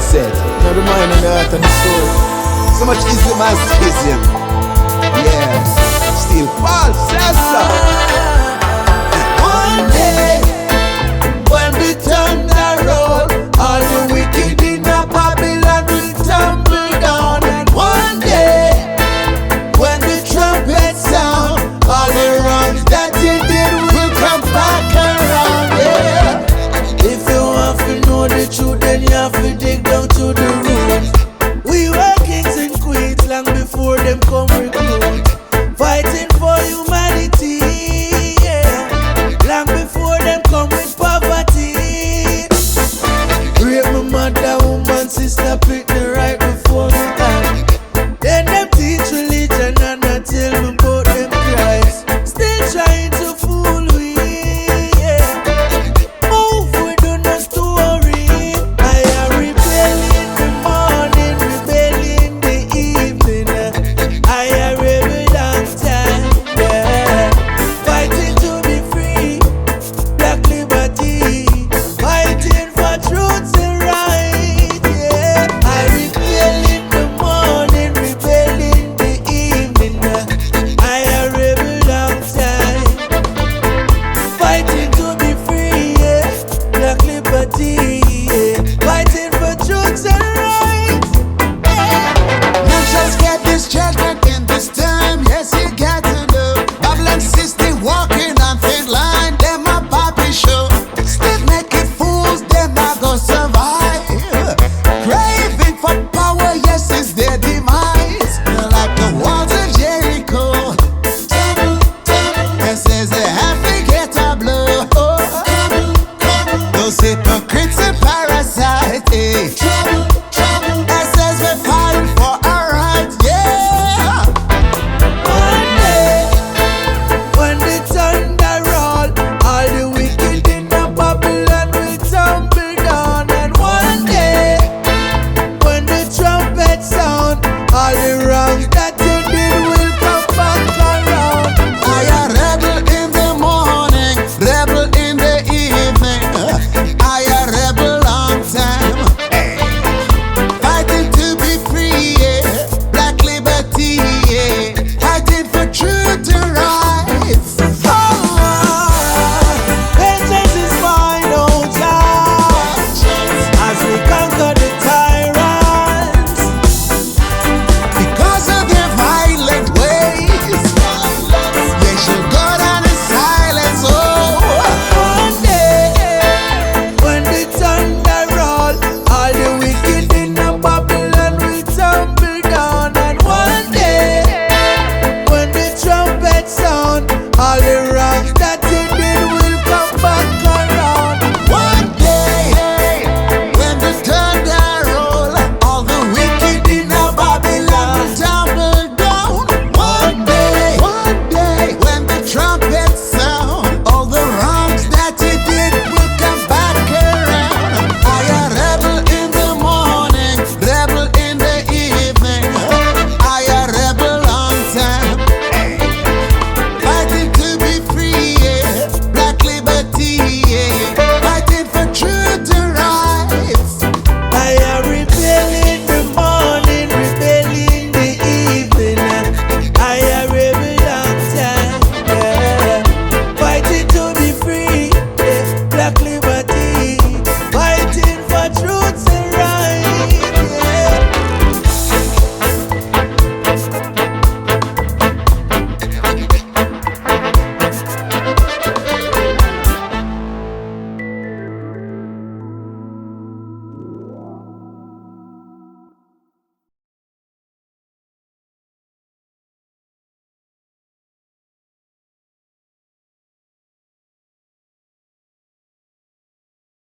mindset, not the mind and the heart and the soul. So much ism and schism. Yeah, still false, sista. One day, when we turn the road, all the wicked in the Babylon will tumble down. And one day, when the trumpet sound, all the wrongs that you did will come back around. Yeah. If you want to know the truth, then you have to dig down to the roots. We were kings and queens long before them come recruit, fighting for humanity, yeah. Long before them come with poverty. Rape my mother, woman, sister, pickney right before me time. Then them teach religion and I tell me about them Christ. Still trying to fool we, yeah. Move, we do no story. I am rebelling in the morning, rebelling in the evening. I am rebel long time, yeah. Fighting to be free, black liberty. Fighting for truth and right, yeah. I rebel in the morning, rebel in the evening. I am rebel long time. Fighting to be free, yeah. Black liberty, yeah. Fighting for truth and right. You just get this judgment in this time. Yes, you got to know. Babylon system walking on thin line. Them a Bobby show. Still making fools, them not gonna survive. Craving for power, yes, is their demise. Like the walls of Jericho. It says they have to get a blow. Those hypocrites.